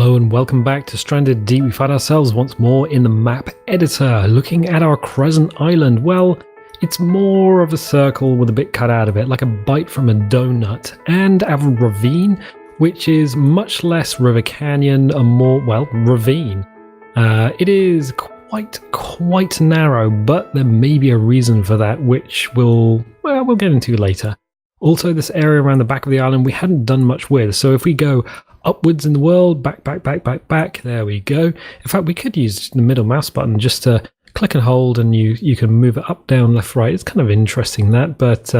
Hello and welcome back to Stranded Deep. We find ourselves once more in the map editor, looking at our Crescent Island. Well, it's more of a circle with a bit cut out of it, like a bite from a donut, and our ravine, which is much less river canyon and more, well, ravine. It is quite narrow, but there may be a reason for that, which we'll get into later. Also, this area around the back of the island we hadn't done much with, so if we go upwards in the world, back, there we go. In fact, we could use the middle mouse button just to click and hold, and you can move it up, down, left, right. It's kind of interesting that, but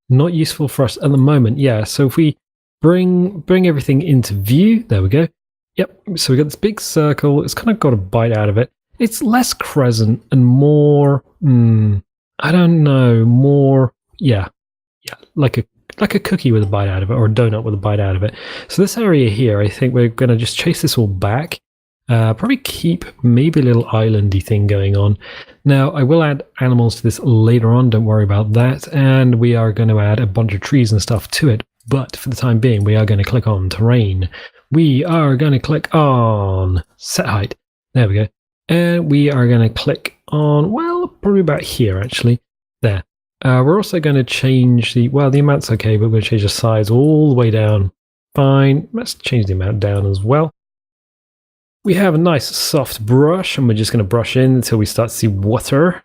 not useful for us at the moment. Yeah, so if we bring everything into view, there we go. Yep, so we got this big circle. It's kind of got a bite out of it. It's less crescent and more, I don't know, more, yeah, like a cookie with a bite out of it, or a donut with a bite out of it. So this area here, I think we're going to just chase this all back. Probably keep maybe a little islandy thing going on. Now, I will add animals to this later on, don't worry about that. And we are going to add a bunch of trees and stuff to it. But for the time being, we are going to click on terrain. We are going to click on set height. There we go. And we are going to click on, well, probably about here, actually. There. We're also going to change the amount's okay, but we're going to change the size all the way down. Fine. Let's change the amount down as well. We have a nice soft brush, and we're just going to brush in until we start to see water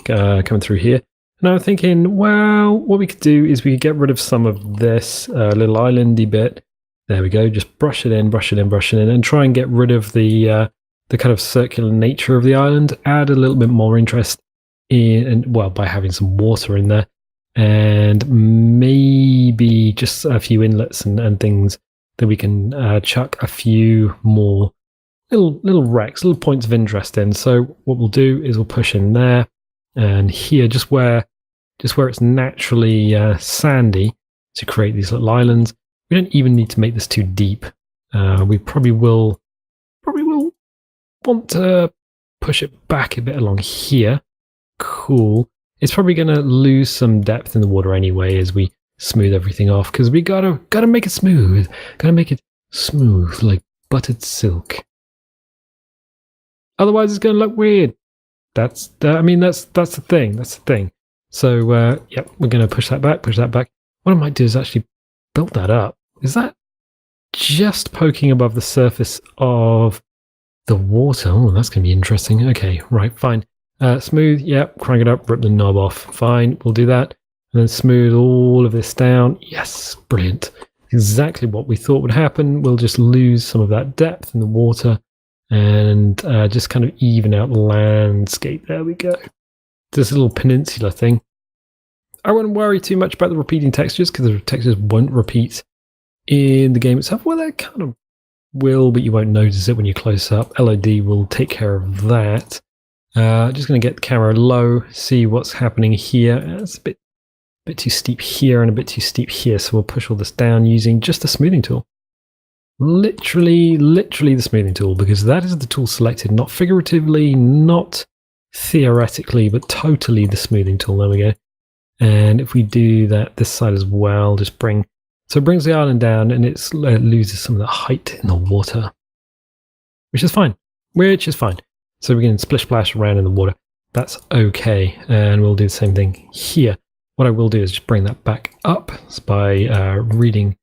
coming through here. And I'm thinking, well, what we could do is we could get rid of some of this little islandy bit. There we go. Just brush it in, and try and get rid of the kind of circular nature of the island. Add a little bit more interest by having some water in there, and maybe just a few inlets and things that we can chuck a few more little wrecks, little points of interest in. So what we'll do is we'll push in there and here, just where it's naturally sandy, to create these little islands. We don't even need to make this too deep. We probably will want to push it back a bit along here. Cool. It's probably going to lose some depth in the water anyway as we smooth everything off, because we gotta make it smooth. Gotta make it smooth like buttered silk. Otherwise, it's going to look weird. That's the thing. That's the thing. So, yep, we're going to push that back. What I might do is actually build that up. Is that just poking above the surface of the water? Oh, that's going to be interesting. Okay, right, fine. Smooth, yep, crank it up, rip the knob off. Fine, we'll do that. And then smooth all of this down. Yes, brilliant. Exactly what we thought would happen. We'll just lose some of that depth in the water and just kind of even out the landscape. There we go. This little peninsula thing. I wouldn't worry too much about the repeating textures, because the textures won't repeat in the game itself. Well, they kind of will, but you won't notice it when you're close up. LOD will take care of that. Just going to get the camera low, see what's happening here. It's a bit too steep here and a bit too steep here, so we'll push all this down using just the smoothing tool. Literally the smoothing tool, because that is the tool selected, not figuratively, not theoretically, but totally the smoothing tool. There we go. And if we do that this side as well, so it brings the island down, and it loses some of the height in the water, which is fine. So we can splish splash around in the water. That's okay. And we'll do the same thing here. What I will do is just bring that back up by reading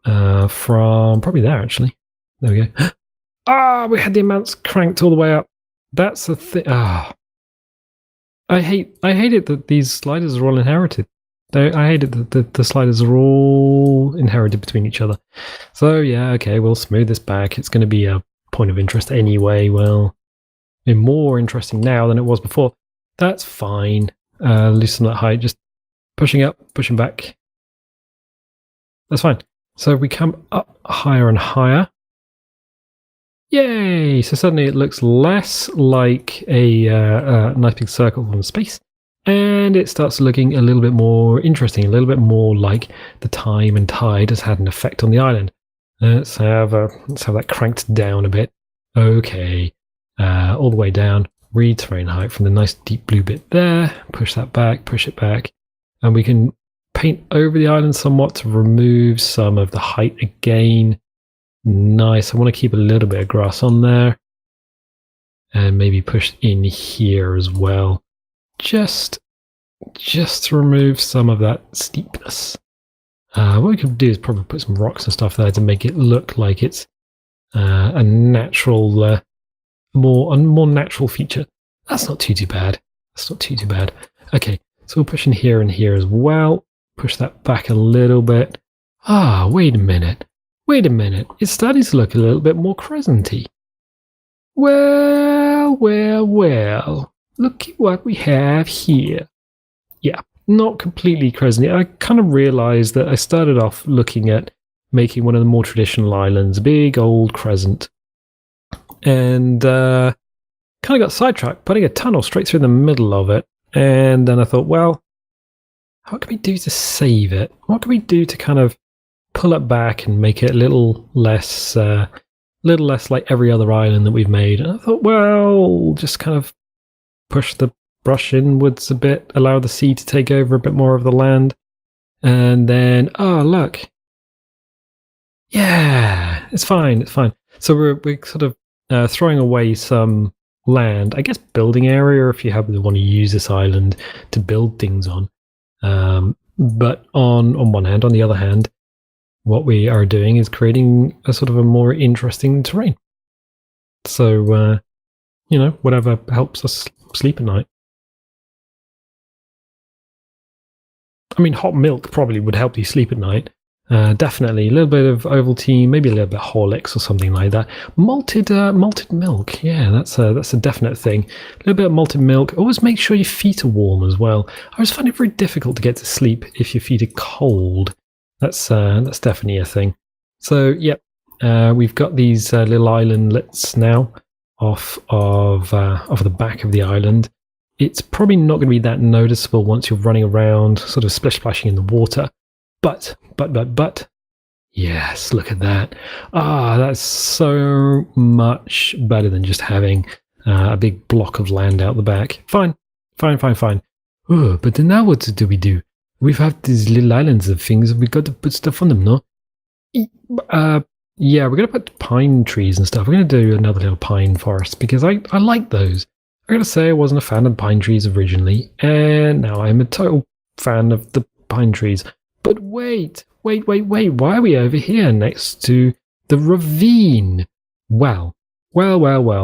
from probably there, actually. There we go. We had the amounts cranked all the way up. That's the thing. I hate it that these sliders are all inherited. I hate it that the sliders are all inherited between each other. So yeah, okay, we'll smooth this back. It's going to be a point of interest anyway. Well, more interesting now than it was before. That's fine. Loosen that height, just pushing up, pushing back. That's fine. So we come up higher and higher. Yay! So suddenly it looks less like a nice big circle from space, and it starts looking a little bit more interesting, a little bit more like the time and tide has had an effect on the island. Let's have that cranked down a bit. Okay, all the way down. Read terrain height from the nice deep blue bit there. Push that back, push it back, and we can paint over the island somewhat to remove some of the height again. Nice. I want to keep a little bit of grass on there. And maybe push in here as well. Just to remove some of that steepness. What we could do is probably put some rocks and stuff there to make it look like it's a natural, more natural feature. That's not too bad. That's not too bad. Okay, so we'll push in here and here as well. Push that back a little bit. Wait a minute. Wait a minute. It's starting to look a little bit more crescenty. Well. Look at what we have here. Yeah, not completely crescenty. I kind of realized that I started off looking at making one of the more traditional islands, a big old crescent. And kind of got sidetracked, putting a tunnel straight through the middle of it. And then I thought, well, what can we do to save it? What can we do to kind of pull it back and make it a little less like every other island that we've made? And I thought, well, just kind of push the brush inwards a bit, allow the sea to take over a bit more of the land. And then, look. Yeah, it's fine. So we're sort of throwing away some land, I guess building area if you happen to want to use this island to build things on. But on one hand, on the other hand, what we are doing is creating a sort of a more interesting terrain. So, whatever helps us sleep at night. I mean, hot milk probably would help you sleep at night. Definitely a little bit of Ovaltine, maybe a little bit of Horlicks or something like that. Malted milk, yeah, that's a definite thing. A little bit of malted milk. Always make sure your feet are warm as well. I always find it very difficult to get to sleep if your feet are cold. That's definitely a thing. So yep, we've got these little islandlets now off of the back of the island. It's probably not going to be that noticeable once you're running around, sort of splish-splashing in the water. But, yes, look at that. That's so much better than just having a big block of land out the back. Fine. Oh, but then now what do we do? We've had these little islands of things, and we've got to put stuff on them, no? Yeah, we're going to put pine trees and stuff. We're going to do another little pine forest, because I like those. I got to say I wasn't a fan of pine trees originally, and now I'm a total fan of the pine trees. But wait, why are we over here next to the ravine? Well,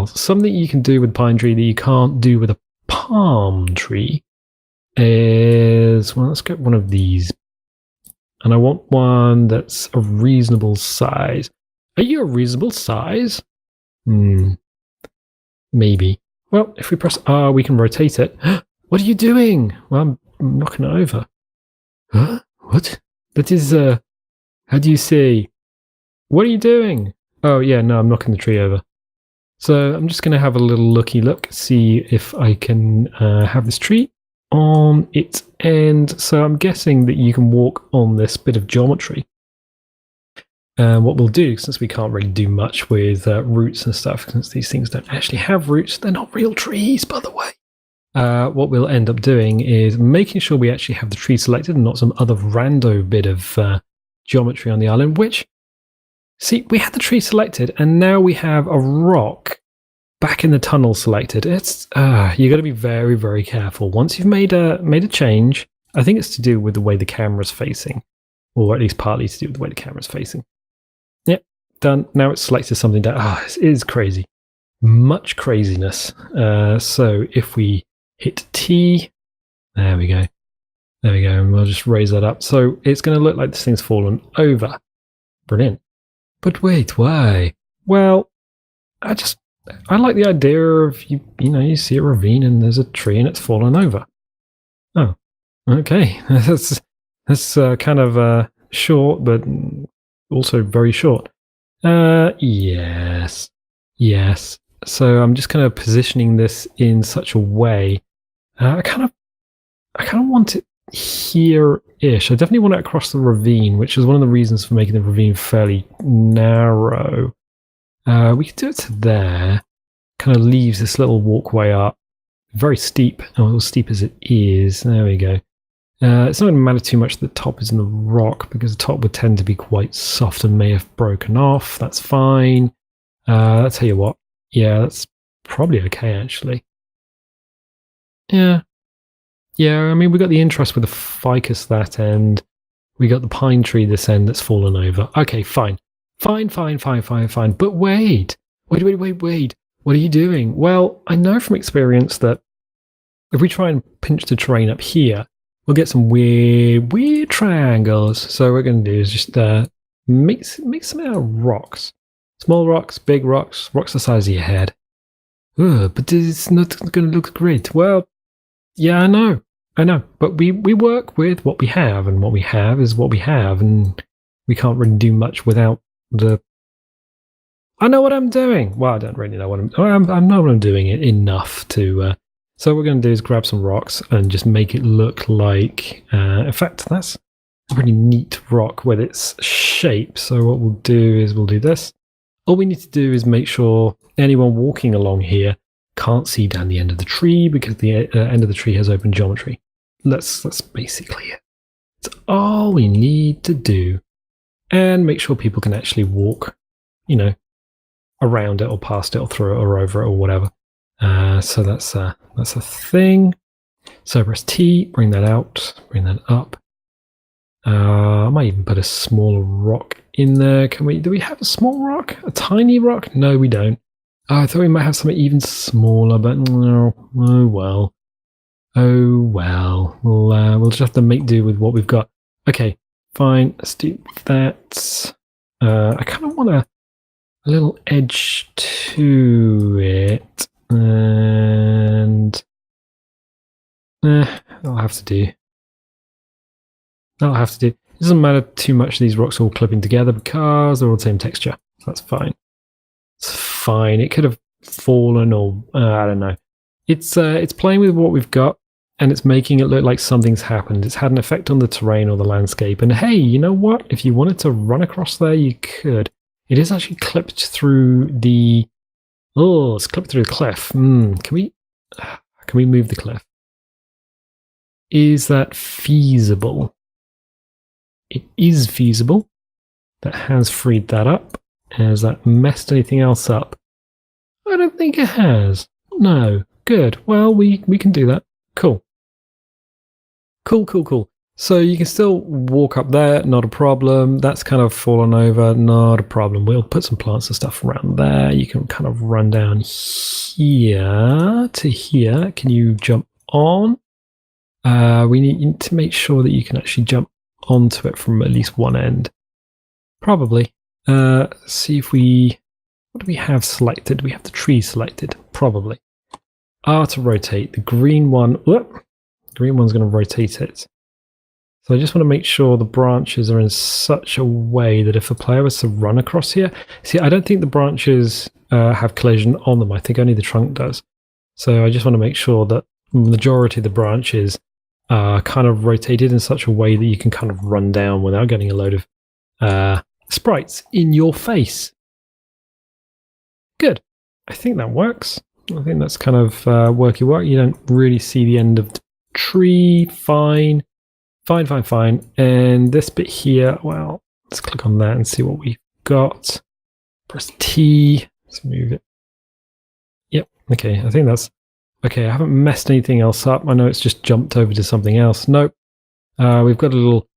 something you can do with pine tree that you can't do with a palm tree is, well, let's get one of these. And I want one that's a reasonable size. Are you a reasonable size? Maybe. Well, if we press R, we can rotate it. What are you doing? Well, I'm knocking it over. Huh? What? That is, how do you say? What are you doing? Oh, yeah, no, I'm knocking the tree over. So I'm just going to have a little looky look, see if I can have this tree on its end. So I'm guessing that you can walk on this bit of geometry. And what we'll do, since we can't really do much with roots and stuff, since these things don't actually have roots, they're not real trees, by the way. What we'll end up doing is making sure we actually have the tree selected and not some other rando bit of geometry on the island, which, see, we had the tree selected and now we have a rock back in the tunnel selected. It's you got to be very, very careful. Once you've made a change, I think it's to do with the way the camera's facing, or at least partly to do with the way the camera's facing. Yep, done. Now it's selected something down. It is crazy. Much craziness. So if we hit T, there we go, and we'll just raise that up. So it's going to look like this thing's fallen over. Brilliant. But wait, why? Well, I like the idea of you see a ravine and there's a tree and it's fallen over. Oh, okay. that's kind of short, but also very short. Yes. So I'm just kind of positioning this in such a way. I kind of want it here-ish. I definitely want it across the ravine, which is one of the reasons for making the ravine fairly narrow. We could do it to there. Kind of leaves this little walkway up. Very steep. Oh, as steep as it is. There we go. It's not going to matter too much that the top is in the rock, because the top would tend to be quite soft and may have broken off. That's fine. I'll tell you what. Yeah, that's probably okay, actually. Yeah. Yeah, I mean, we got the interest with the ficus that end. We got the pine tree this end that's fallen over. Okay, fine. Fine. But wait. Wait. What are you doing? Well, I know from experience that if we try and pinch the terrain up here, we'll get some weird triangles. So what we're going to do is just make some out of rocks. Small rocks, big rocks, rocks the size of your head. Ugh, but it's not going to look great. Well, yeah, I know. But we work with what we have, and what we have is what we have, and we can't really do much without the... I know what I'm doing. Well, I don't really know what I know what I'm doing enough to... So what we're going to do is grab some rocks and just make it look like... in fact, that's a pretty neat rock with its shape. So what we'll do is we'll do this. All we need to do is make sure anyone walking along here can't see down the end of the tree, because the end of the tree has open geometry. That's basically it. That's all we need to do. And make sure people can actually walk, around it or past it or through it or over it or whatever. So that's a thing. So press T, bring that out, bring that up. I might even put a smaller rock in there. Do we have a small rock? A tiny rock? No, we don't. I thought we might have something even smaller, but no. Oh well. We'll just have to make do with what we've got. Okay, fine. Let's do that. I kind of want a little edge to it, and that'll have to do. It doesn't matter too much. These rocks all clipping together because they're all the same texture. So that's fine. It's fine. It could have fallen, or I don't know. It's playing with what we've got, and it's making it look like something's happened. It's had an effect on the terrain or the landscape. And hey, you know what? If you wanted to run across there, you could. It is actually clipped through the... Oh, it's clipped through the cliff. Can we move the cliff? Is that feasible? It is feasible. That has freed that up. Has that messed anything else up? I don't think it has. No. Good. Well, we can do that. Cool. So you can still walk up there, not a problem. That's kind of fallen over, not a problem. We'll put some plants and stuff around there. You can kind of run down here to here. Can you jump on? We need to make sure that you can actually jump onto it from at least one end. Probably. See if we... What do we have selected? We have the tree selected. Probably. R to rotate. The green one... Whoop, green one's going to rotate it. So I just want to make sure the branches are in such a way that if a player was to run across here... See, I don't think the branches have collision on them. I think only the trunk does. So I just want to make sure that the majority of the branches are kind of rotated in such a way that you can kind of run down without getting a load of sprites in your face. Good. I think that works. I think that's kind of worky work. You don't really see the end of the tree. Fine. And this bit here, well, let's click on that and see what we've got. Press T. Let's move it. Yep. Okay. I think that's okay. I haven't messed anything else up. I know it's just jumped over to something else. Nope. We've got a little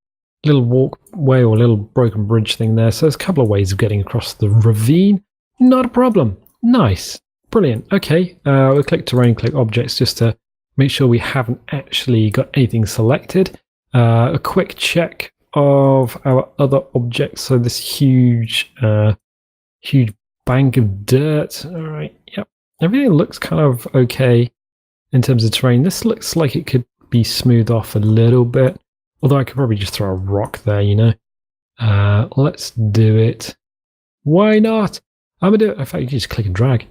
walkway or a little broken bridge thing there. So there's a couple of ways of getting across the ravine. Not a problem. Nice. Brilliant. Okay. We'll click terrain, click objects just to make sure we haven't actually got anything selected. A quick check of our other objects. So this huge bank of dirt. All right. Yep. Everything looks kind of okay in terms of terrain. This looks like it could be smoothed off a little bit. Although I could probably just throw a rock there, Let's do it. Why not? I'm going to do it. In fact, you can just click and drag.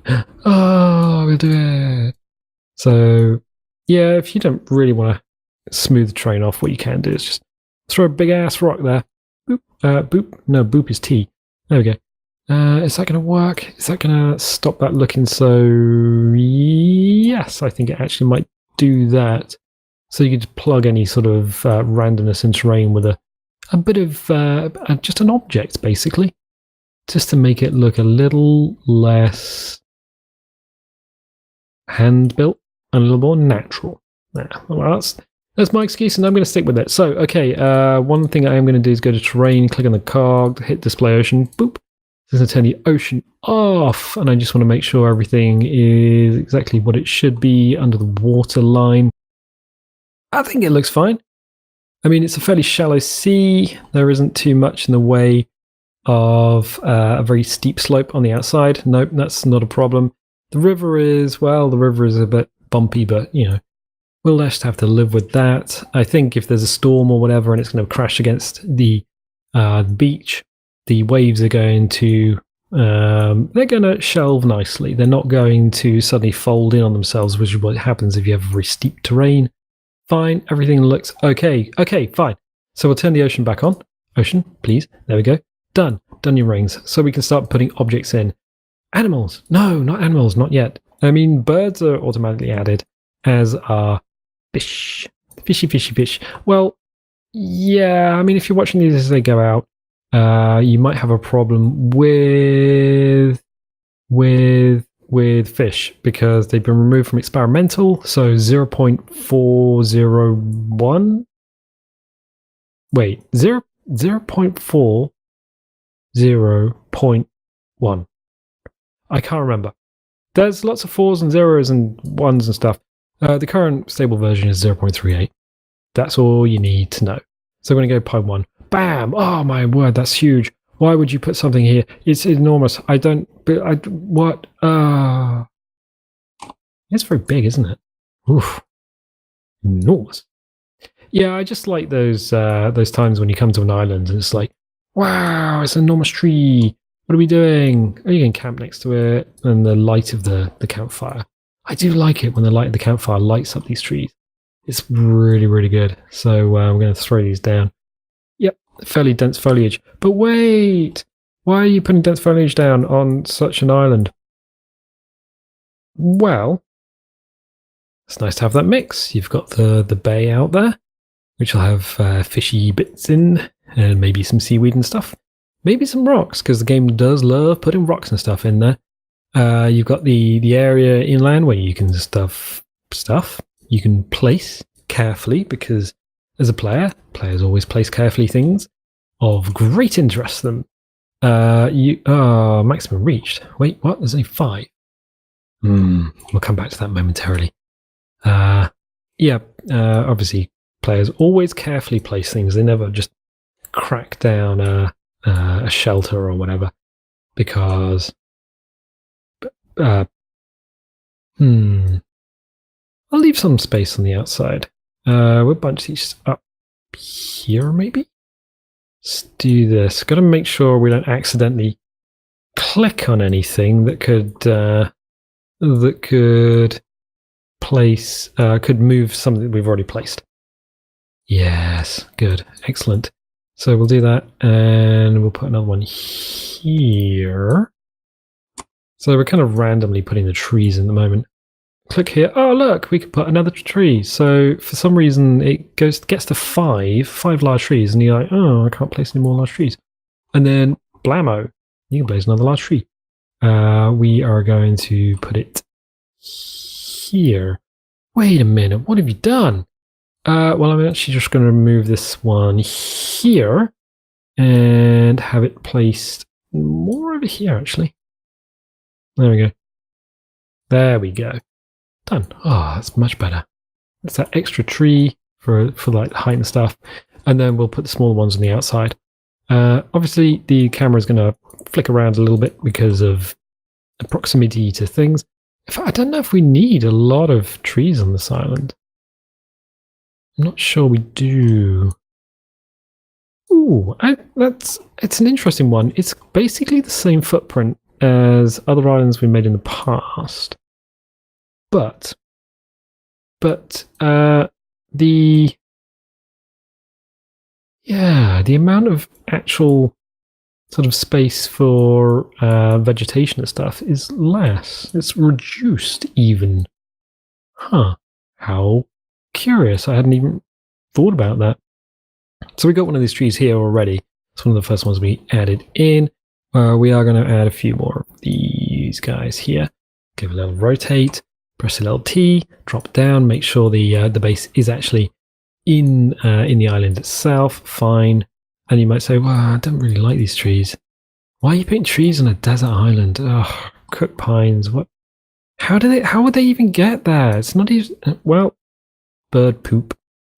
Oh, we'll do it. So, yeah, if you don't really want to smooth the terrain off, what you can do is just throw a big ass rock there. Boop. Boop. No, boop is T. There we go. Is that going to work? Is that going to stop that looking so... Yes, I think it actually might do that. So you could plug any sort of randomness in terrain with a bit of just an object, basically, just to make it look a little less hand-built and a little more natural. Well, that's my excuse, and I'm going to stick with it. So, okay, one thing I am going to do is go to terrain, click on the cog, hit display ocean, boop. It's going to turn the ocean off, and I just want to make sure everything is exactly what it should be under the water line. I think it looks fine. I mean, it's a fairly shallow sea. There isn't too much in the way of a very steep slope on the outside. Nope, that's not a problem. The river is a bit bumpy, but, you know, we'll just have to live with that. I think if there's a storm or whatever and it's going to crash against the beach, the waves are going to they're going to shelve nicely. They're not going to suddenly fold in on themselves, which is what happens if you have very steep terrain. Fine, everything looks okay. Okay, fine. So we'll turn the ocean back on. Ocean, please. There we go. Done. Done your rings. So we can start putting objects in. Animals. No, not animals, not yet. I mean, birds are automatically added, as are fish. Fishy, fishy, fish. Well, yeah, I mean, if you're watching these as they go out, you might have a problem with fish because they've been removed from experimental. So 0.401. Wait, 0.40.1. I can't remember. There's lots of 4s and 0s and 1s and stuff. The current stable version is 0.38. That's all you need to know. So I'm going to go 0.1. Bam! Oh my word, that's huge. Why would you put something here? It's enormous. What? It's very big, isn't it? Oof. Enormous. Yeah, I just like those times when you come to an island and it's like, wow, it's an enormous tree. What are we doing? Oh, you can camp next to it and the light of the campfire. I do like it when the light of the campfire lights up these trees. It's really, really good. So I'm going to throw these down. Yep, fairly dense foliage. But wait, why are you putting dense foliage down on such an island? Well, it's nice to have that mix. You've got the bay out there, which will have fishy bits in, and maybe some seaweed and stuff. Maybe some rocks, because the game does love putting rocks and stuff in there. You've got the area inland where you can stuff stuff. You can place carefully, because as a player, players always place carefully things of great interest to them. Maximum reached. Wait, what? There's only 5. We'll come back to that momentarily. Obviously, players always carefully place things. They never just crack down a shelter or whatever, because I'll leave some space on the outside. We'll bunch these up here, maybe. Let's do this. Got to make sure we don't accidentally click on anything that could move something that we've already placed. Yes, good, excellent. So we'll do that, and we'll put another one here. So we're kind of randomly putting the trees in the moment. Click here. Oh, look, we could put another tree. So for some reason, it gets to 5 large trees, and you're like, oh, I can't place any more large trees. And then, blammo, you can place another large tree. We are going to put it here. Wait a minute, what have you done? Well, I'm actually just going to remove this one here and have it placed more over here, actually. There we go. There we go. Done. Oh, that's much better. It's that extra tree for like height and stuff. And then we'll put the smaller ones on the outside. Obviously, the camera is going to flick around a little bit because of the proximity to things. In fact, I don't know if we need a lot of trees on this island. I'm not sure we do. Ooh, it's an interesting one. It's basically the same footprint as other islands we made in the past. But the amount of actual sort of space for vegetation and stuff is less. It's reduced even. Huh. How curious. I hadn't even thought about that. So we got one of these trees here already. It's one of the first ones we added in. We are going to add a few more of these guys here. Give a little rotate, press a little T, drop down, make sure the base is actually in the island itself. Fine. And you might say, well, I don't really like these trees. Why are you putting trees on a desert island? Ugh, cooked pines. What? How would they even get there? It's not even, well, bird poop.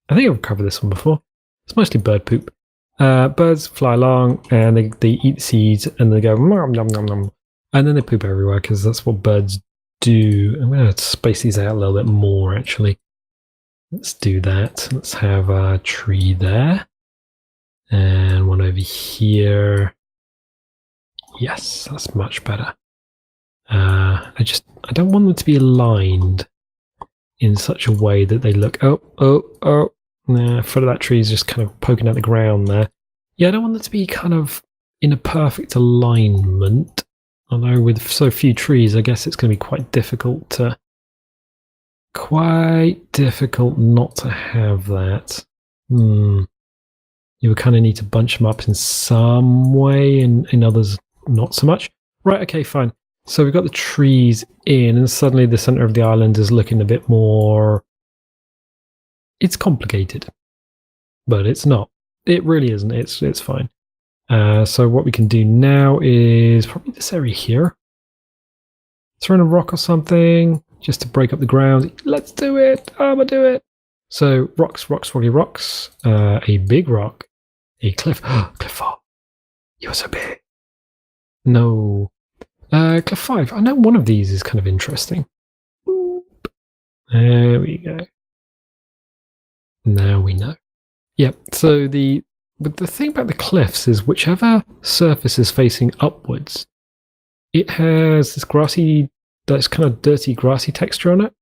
I think I've covered this one before. It's mostly bird poop. Birds fly along and they eat seeds and they go nom, nom, nom, nom, and then they poop everywhere because that's what birds do. I'm going to space these out a little bit more actually. Let's do that. Let's have a tree there and one over here. Yes, that's much better. I don't want them to be aligned in such a way that they look, oh. Nah, foot of that tree is just kind of poking at the ground there. Yeah, I don't want them to be kind of in a perfect alignment. Although with so few trees, I guess it's going to be quite difficult not to have that. You would kind of need to bunch them up in some way, and in others not so much. Right, okay, fine. So we've got the trees in, and suddenly the center of the island is looking a bit more... It's complicated, but it's not. It really isn't. It's fine. So what we can do now is probably this area here. Throw in a rock or something just to break up the ground. Let's do it. I'm gonna do it. So rocks, foggy rocks. A big rock, a cliff. Cliff 4. You're so big. No. Cliff 5. I know one of these is kind of interesting. There we go. Now we know. Yep. So the thing about the cliffs is whichever surface is facing upwards, it has this grassy, that's kind of dirty, grassy texture on it,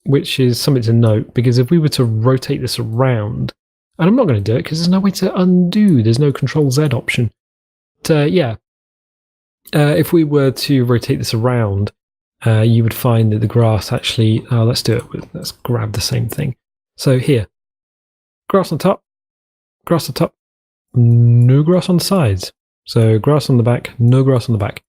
which is something to note because if we were to rotate this around, and I'm not going to do it because there's no way to undo. There's no Control Z option. If we were to rotate this around, you would find that the grass actually. Let's do it. Let's grab the same thing. So here. Grass on top, no grass on the sides. So grass on the back, no grass on the back.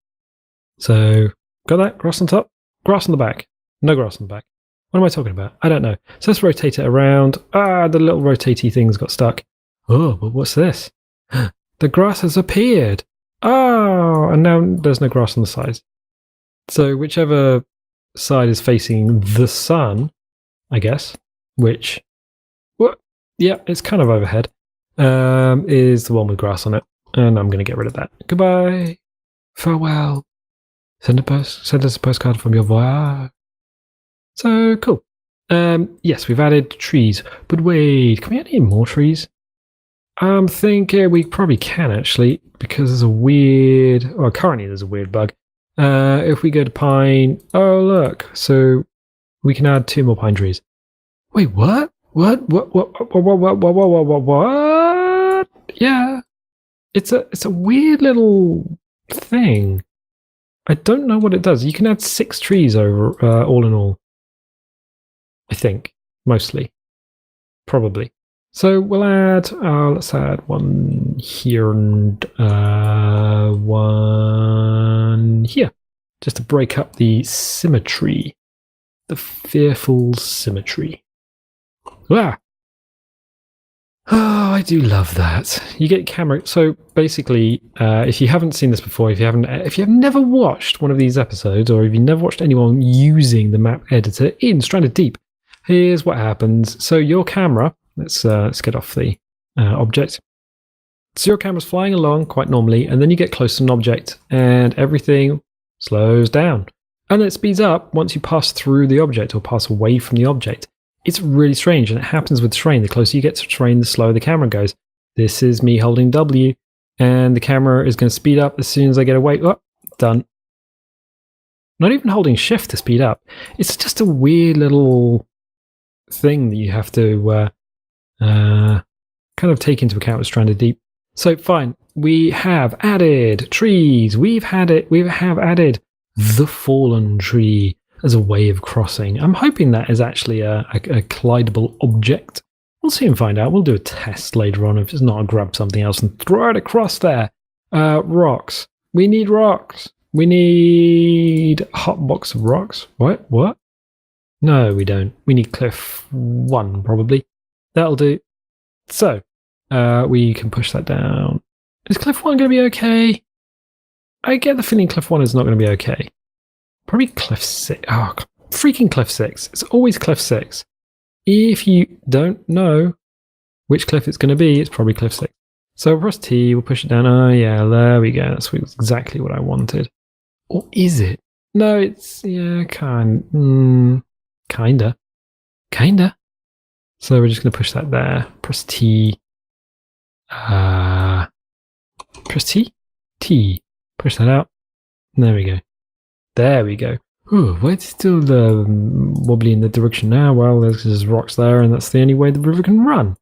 So got that? Grass on top, grass on the back, no grass on the back. What am I talking about? I don't know. So let's rotate it around. The little rotatey things got stuck. Oh, but what's this? The grass has appeared. Oh, and now there's no grass on the sides. So whichever side is facing the sun, I guess, which... Yeah, it's kind of overhead. Is the one with grass on it. And I'm going to get rid of that. Goodbye. Farewell. Send us a postcard from your voyage. So, cool. Yes, we've added trees. But wait, can we add any more trees? I'm thinking we probably can, actually. Because there's a weird... Well, currently there's a weird bug. If we go to pine... Oh, look. So, we can add 2 more pine trees. Wait, what? What? Yeah. It's a weird little thing. I don't know what it does. You can add 6 trees over all in all. I think. Mostly. Probably. So we'll add, let's add 1 here and 1 here. Just to break up the symmetry. The fearful symmetry. Ah! Oh, I do love that. You get camera. So basically, if you haven't seen this before, if you have never watched one of these episodes, or if you've never watched anyone using the map editor in Stranded Deep, here's what happens. So your camera, let's get off the object. So your camera's flying along quite normally, and then you get close to an object, and everything slows down, and it speeds up once you pass through the object or pass away from the object. It's really strange, and it happens with terrain. The closer you get to terrain, the slower the camera goes. This is me holding W, and the camera is going to speed up as soon as I get away. Oh, done. Not even holding shift to speed up. It's just a weird little thing that you have to kind of take into account with Stranded Deep. So fine, we have added trees. We have added the fallen tree. as a way of crossing. I'm hoping that is actually a collidable object. We'll soon find out. We'll do a test later on. If it's not, I'll grab something else and throw it across there. Rocks. We need rocks. We need a hot box of rocks. What? No, we don't. We need cliff 1, probably. That'll do. So, we can push that down. Is cliff 1 going to be okay? I get the feeling cliff 1 is not going to be okay. Probably cliff 6. Oh, freaking cliff 6. It's always cliff 6. If you don't know which cliff it's going to be, it's probably cliff 6. So press T, we'll push it down. Oh yeah, there we go. That's exactly what I wanted. Or is it? No, it's, yeah, kinda. So we're just going to push that there. Press T. Press T. T. Push that out. There we go. There we go. Ooh, why it's still wobbly in the direction now? Well, there's rocks there, and that's the only way the river can run.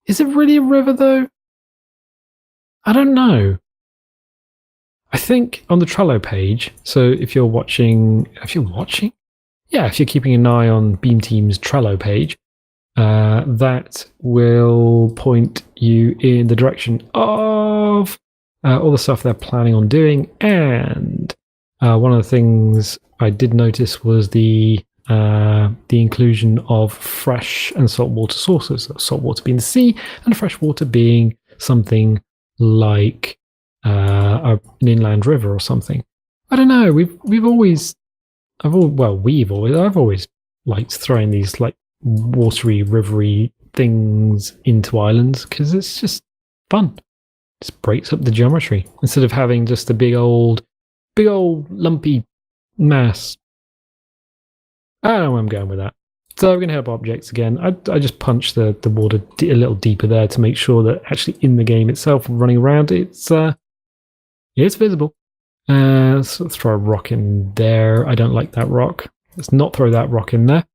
Is it really a river, though? I don't know. I think on the Trello page, so if you're keeping an eye on Beam Team's Trello page, that will point you in the direction of all the stuff they're planning on doing. And one of the things I did notice was the inclusion of fresh and saltwater sources. So saltwater being the sea, and fresh water being something like an inland river or something. I don't know. I've always liked throwing these like watery, rivery things into islands because it's just fun. Just breaks up the geometry instead of having just a big old lumpy mass. I don't know where I'm going with that. So we're going to help objects again. I just punched the water a little deeper there to make sure that actually in the game itself, running around, it's visible. So let's throw a rock in there. I don't like that rock. Let's not throw that rock in there.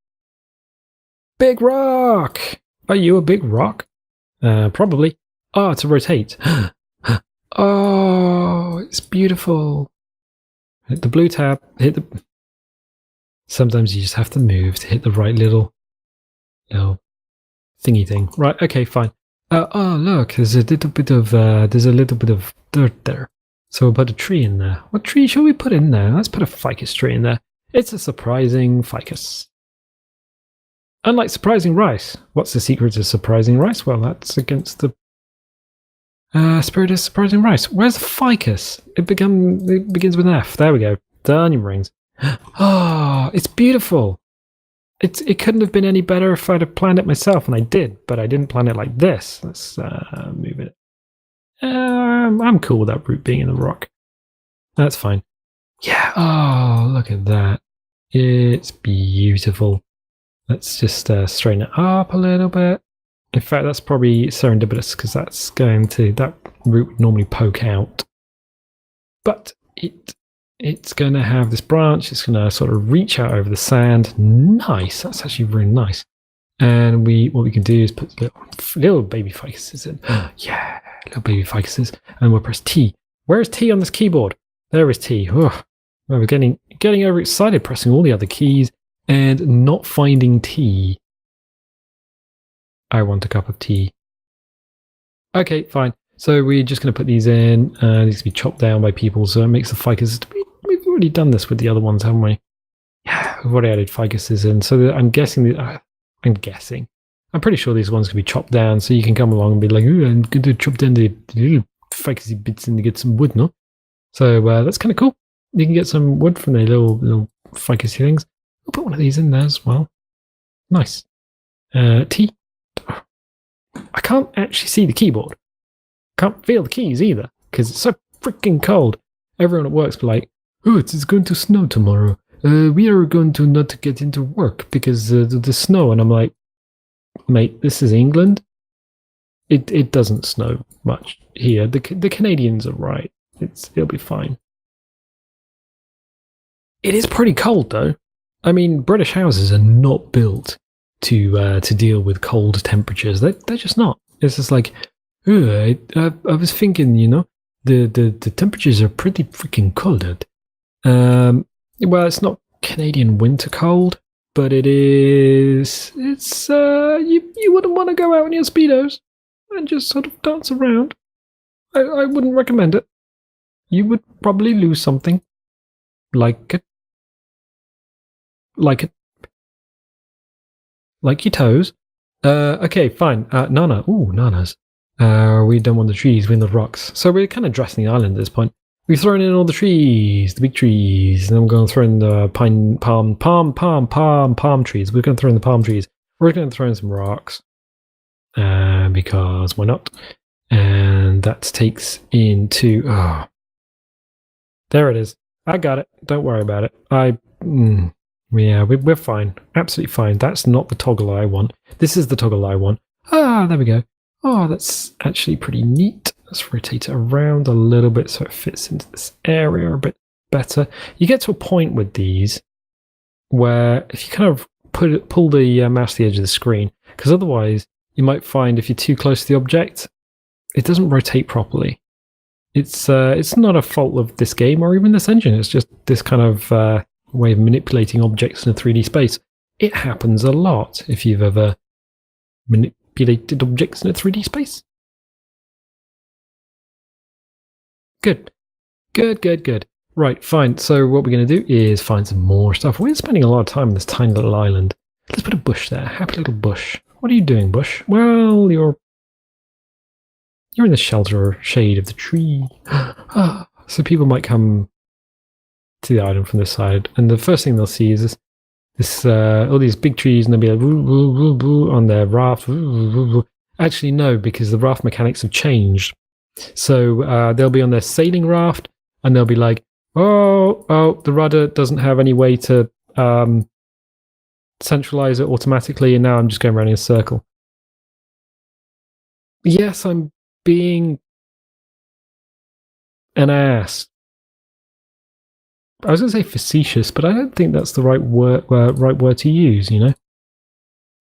Big rock! Are you a big rock? Probably. Oh, to rotate. Oh, it's beautiful. Hit the blue tab. Sometimes you just have to move to hit the right little thingy thing. Right, okay, fine. Oh, look, there's a little bit of dirt there. So we'll put a tree in there. What tree shall we put in there? Let's put a ficus tree in there. It's a surprising ficus. Unlike surprising rice. What's the secret of surprising rice? Well, that's against the spirit of surprising rice. Where's the ficus? It begins with an F. There we go. The onion rings. Oh, it's beautiful. It couldn't have been any better if I'd have planned it myself, and I did, but I didn't plan it like this. Let's move it. I'm cool with that root being in the rock. That's fine. Yeah. Oh, look at that. It's beautiful. Let's just straighten it up a little bit. In fact, that's probably serendipitous because that root would normally poke out. But it's going to have this branch. It's going to sort of reach out over the sand. Nice. That's actually really nice. And what we can do is put little baby ficuses in. Yeah, little baby ficuses. And we'll press T. Where is T on this keyboard? There is T. Oh, well, we're getting overexcited pressing all the other keys and not finding T. I want a cup of tea. Okay, fine. So we're just going to put these in. These can be chopped down by people, so it makes the ficus. We've already done this with the other ones, haven't we? Yeah, we've already added ficuses in. So I'm guessing. I'm pretty sure these ones can be chopped down, so you can come along and be like, "Ooh, I'm going to chop down the little ficusy bits and get some wood, no?" So that's kind of cool. You can get some wood from the little ficusy things. We'll put one of these in there as well. Nice. Tea. I can't actually see the keyboard. Can't feel the keys either because it's so freaking cold. Everyone at work's like, "Oh, it's going to snow tomorrow. We are going to not get into work because the snow." And I'm like, "Mate, this is England. It doesn't snow much here. The Canadians are right. It'll be fine." It is pretty cold though. I mean, British houses are not built to deal with cold temperatures. They're just not. It's just like, I was thinking, the temperatures are pretty freaking cold. Well, it's not Canadian winter cold, but it's you wouldn't want to go out in your Speedos and just sort of dance around. I wouldn't recommend it. You would probably lose something. Like your toes. Okay, fine. Nana. Ooh, nanas. We don't want the trees, we want the rocks. So we're kind of dressing the island at this point. We've thrown in all the trees, the big trees, and then we're going to throw in the palm trees. We're going to throw in the palm trees. We're going to throw in some rocks. Because why not? And that takes into... Oh, there it is. I got it. Don't worry about it. Yeah, we're fine. Absolutely fine. That's not the toggle I want. This is the toggle I want. Ah, there we go. Oh, that's actually pretty neat. Let's rotate it around a little bit so it fits into this area a bit better. You get to a point with these where if you kind of pull the mouse to the edge of the screen, because otherwise you might find if you're too close to the object, it doesn't rotate properly. It's not a fault of this game or even this engine. It's just this kind of way of manipulating objects in a 3D space. It happens a lot if you've ever manipulated objects in a 3D space. Good. Right, fine. So what we're going to do is find some more stuff. We're spending a lot of time on this tiny little island. Let's put a bush there. Happy little bush. What are you doing, bush? Well, you're in the shelter or shade of the tree. So people might come to the island from this side, and the first thing they'll see is this all these big trees, and they'll be like woo, woo, woo, woo, on their raft. Woo, woo, woo. Actually, no, because the raft mechanics have changed. So they'll be on their sailing raft, and they'll be like, oh, the rudder doesn't have any way to centralize it automatically, and now I'm just going around in a circle. Yes, I'm being an ass. I was going to say facetious, but I don't think that's the right word to use, you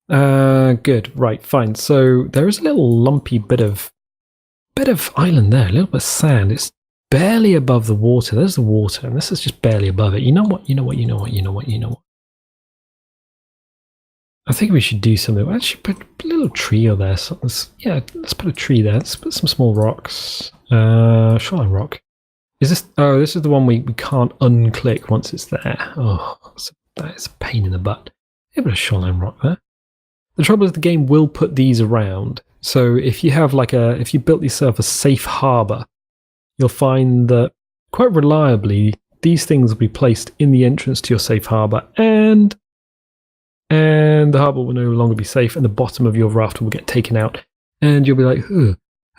know? Good, right, fine. So there is a little lumpy bit of island there, a little bit of sand. It's barely above the water. There's the water, and this is just barely above it. You know what? I think we should do something. Actually, put a little tree or there. So let's put a tree there. Let's put some small rocks. Shoreline rock. Is this? Oh, this is the one we can't unclick once it's there. Oh, that is a pain in the butt. Yeah, but a shoreline rock there. The trouble is the game will put these around. So if you have if you built yourself a safe harbor, you'll find that quite reliably these things will be placed in the entrance to your safe harbor, and the harbor will no longer be safe, and the bottom of your raft will get taken out, and you'll be like,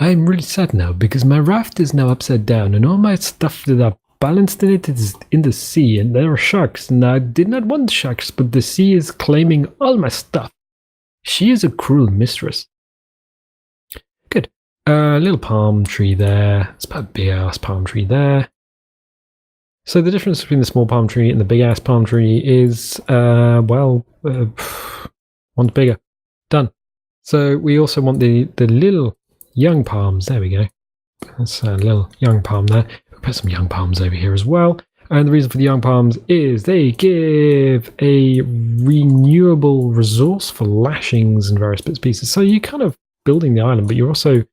I'm really sad now because my raft is now upside down, and all my stuff that are balanced in it is in the sea, and there are sharks, and I did not want sharks, but the sea is claiming all my stuff. She is a cruel mistress. Good. Little palm tree there. It's about a big ass palm tree there. So the difference between the small palm tree and the big ass palm tree is, one's bigger. Done. So we also want the little young palms. There we go. That's a little young palm there. We'll put some young palms over here as well. And the reason for the young palms is they give a renewable resource for lashings and various bits and pieces. So you're kind of building the island, but you're also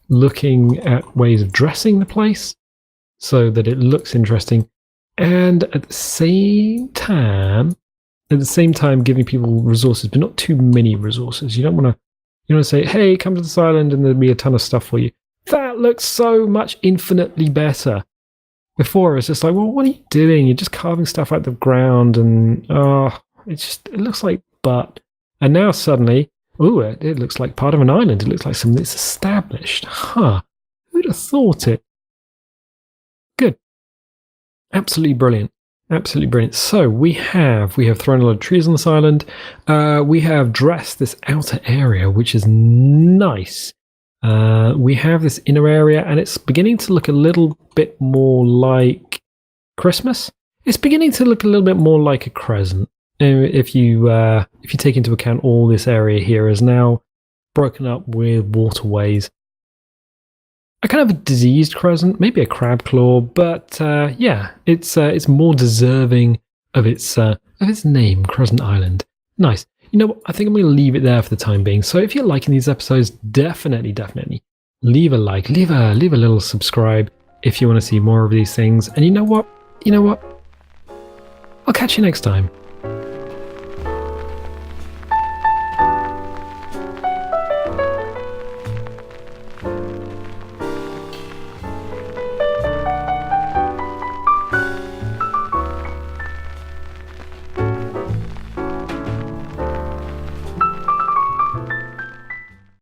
looking at ways of dressing the place so that it looks interesting, and at the same time giving people resources, but not too many resources. You don't want to say, hey, come to this island and there'll be a ton of stuff for you. That looks so much infinitely better. Before it's just like, well, what are you doing? You're just carving stuff out of the ground, and it looks like butt. And now suddenly, it looks like part of an island. It looks like something that's established. Who'd have thought it? Good. Absolutely brilliant. Absolutely brilliant. So we have thrown a lot of trees on this island. We have dressed this outer area, which is nice. We have this inner area, and it's beginning to look a little bit more like Christmas. It's beginning to look a little bit more like a crescent. If you take into account all this area here is now broken up with waterways. a kind of a diseased crescent, maybe a crab claw, but yeah, it's more deserving of its name, Crescent Island. Nice. You know what? I think I'm going to leave it there for the time being. So if you're liking these episodes, definitely leave a like, leave a little subscribe if you want to see more of these things. And you know what? I'll catch you next time.